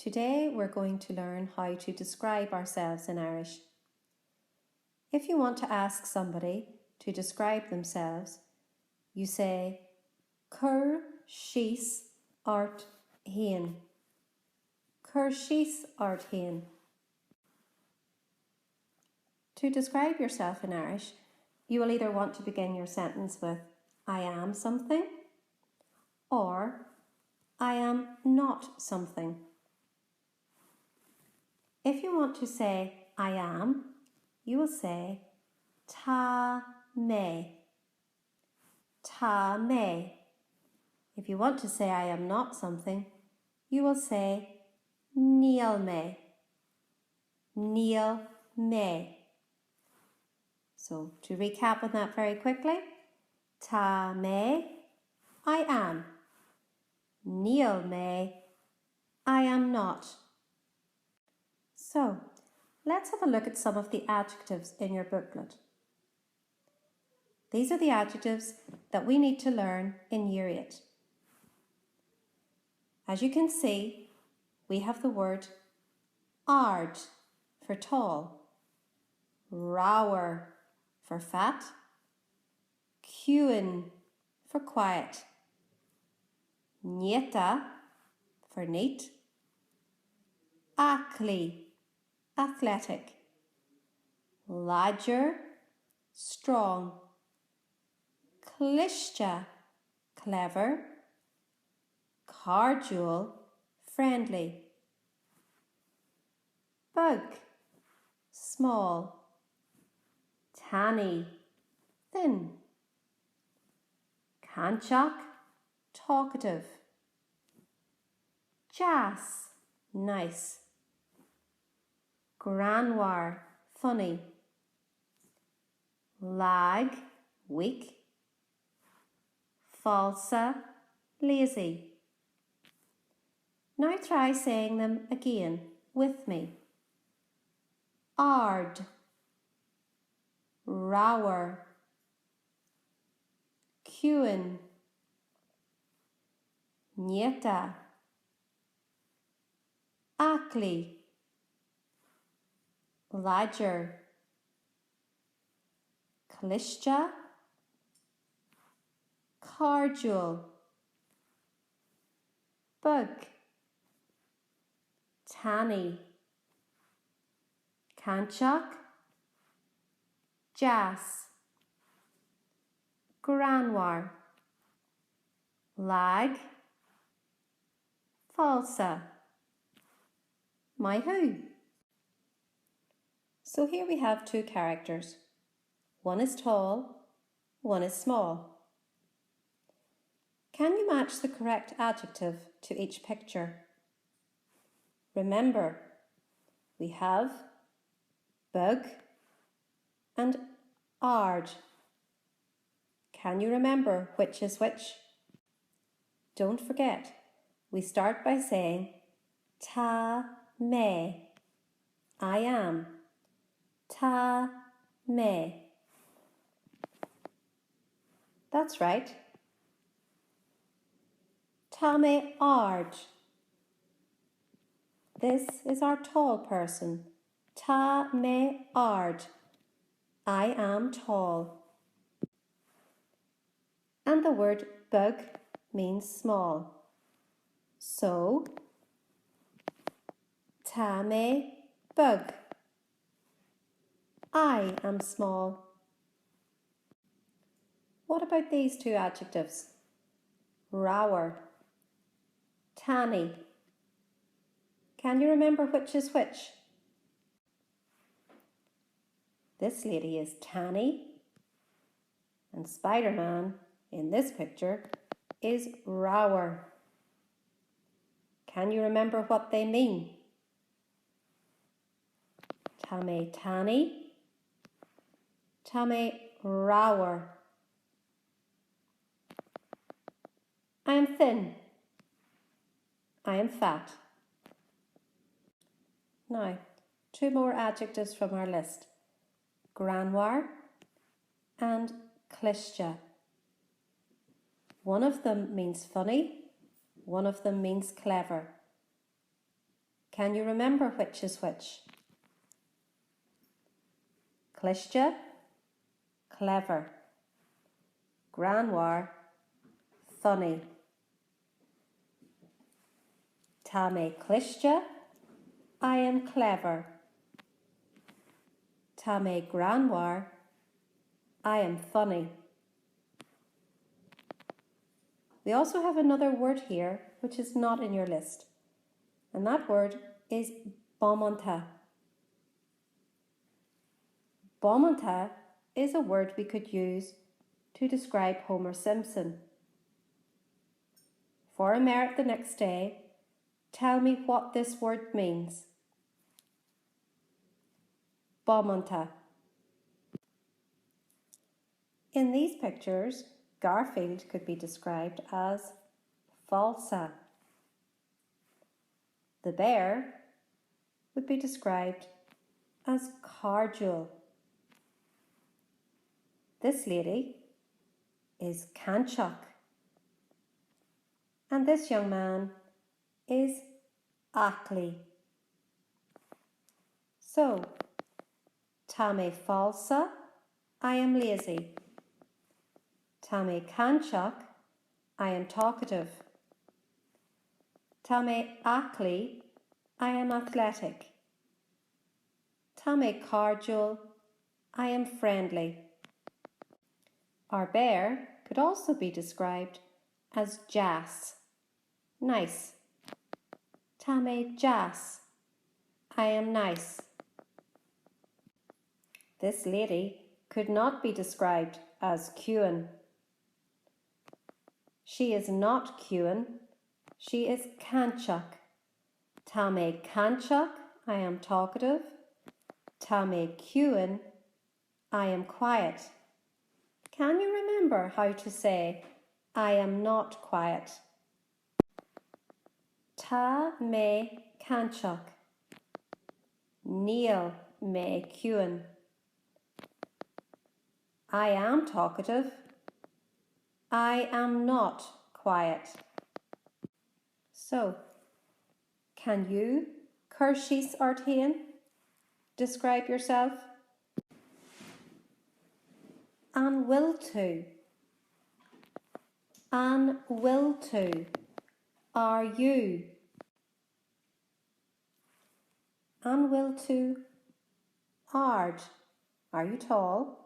Today we're going to learn how to describe ourselves in Irish. If you want to ask somebody to describe themselves, you say Cuir, síos ort féin. Cuir, síos ort féin. To describe yourself in Irish, you will either want to begin your sentence with I am something or I am not something. If you want to say I am, you will say tá mé. Tá mé. If you want to say I am not something, you will say níl mé. Níl mé. So to recap on that very quickly, tá mé, I am. Níl mé, I am not. So, let's have a look at some of the adjectives in your booklet. These are the adjectives that we need to learn in Year 8. As you can see, we have the word ard for tall, rower for fat, cuin for quiet, nieta for neat, acli athletic, lodger strong, cliste clever, cordial friendly, bug small, tanny thin, canchach talkative, jas nice, granwar funny, lag weak, falsa lazy. Now try saying them again with me. Ard, rower, cuin, nieta, acli, lodger, cliste, cordial, bug, tanny, canchach, jas, granwar, lag, falsa, my who. So here we have two characters. One is tall, one is small. Can you match the correct adjective to each picture? Remember, we have bug and ard. Can you remember which is which? Don't forget, we start by saying tá mé, I am. Tá mé. That's right. Tá mé ard. This is our tall person. Tá mé ard. I am tall. And the word bug means small. So, tá mé bug. I am small. What about these two adjectives? Rower, tanny. Can you remember which is which? This lady is tanny, and Spider-Man in this picture is rower. Can you remember what they mean? Tá mé tanny, tá mé rower. I am thin. I am fat. Now, two more adjectives from our list. Granwar and cliste. One of them means funny, one of them means clever. Can you remember which is which? Cliste, clever. Granwar, funny. Tá mé cliste, I am clever. Tá mé granwar, I am funny. We also have another word here which is not in your list, and that word is bomonta. Bomonta is a word we could use to describe Homer Simpson. For a merit the next day, tell me what this word means. Bomonta. In these pictures, Garfield could be described as falsa. The bear would be described as cordial. This lady is canchuk. And this young man is ackley. So, tá mé falsa, I am lazy. Tá mé canchuk, I am talkative. Tá mé ackley, I am athletic. Tá mé cordial, I am friendly. Our bear could also be described as jas, nice. Tá mé jas, I am nice. This lady could not be described as cuin. She is not cuin, she is canchuk. Tá mé canchuk, I am talkative. Tá mé cuin, I am quiet. Can you remember how to say I am not quiet? Tá mé canchuk. Níl mé cuin. I am talkative. I am not quiet. So, can you, cur síos artéan, describe yourself? An will to. An will to. Are you? An will to. Ard. Are you tall?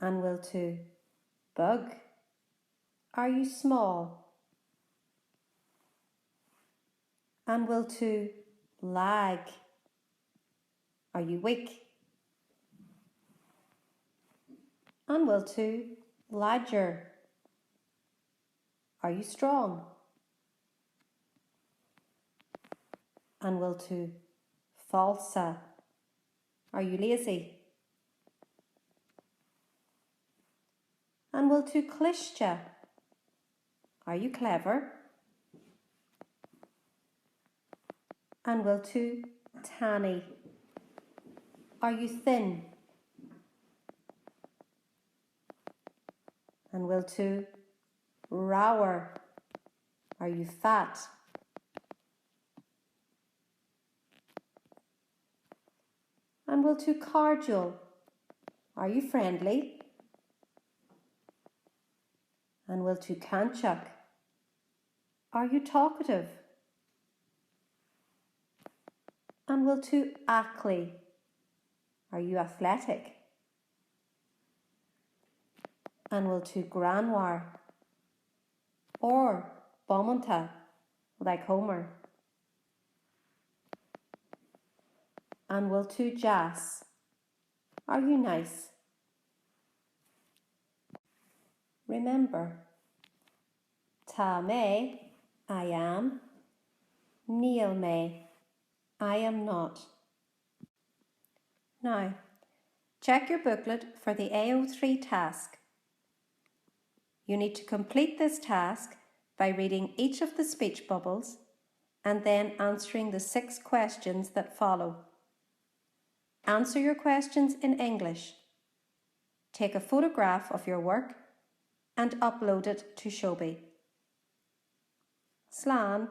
An will to. Bug. Are you small? An will to. Lag. Are you weak? An will to. Ladger. Are you strong? An will to. Falsa. Are you lazy? An will to. Cliste. Are you clever? An will to. Tanny. Are you thin? An will to. Rower. Are you fat? An will to. Cordial. Are you friendly? An will to. Canchuk. Are you talkative? An will to. Ackley. Are you athletic? An will to. Granwar. Or bomonta, like Homer. An will to. Jas. Are you nice? Remember, tá mé, I am. Níl mé, I am not. Now, check your booklet for the AO3 task. You need to complete this task by reading each of the speech bubbles and then answering the 6 questions that follow. Answer your questions in English. Take a photograph of your work and upload it to Shobi. Slán.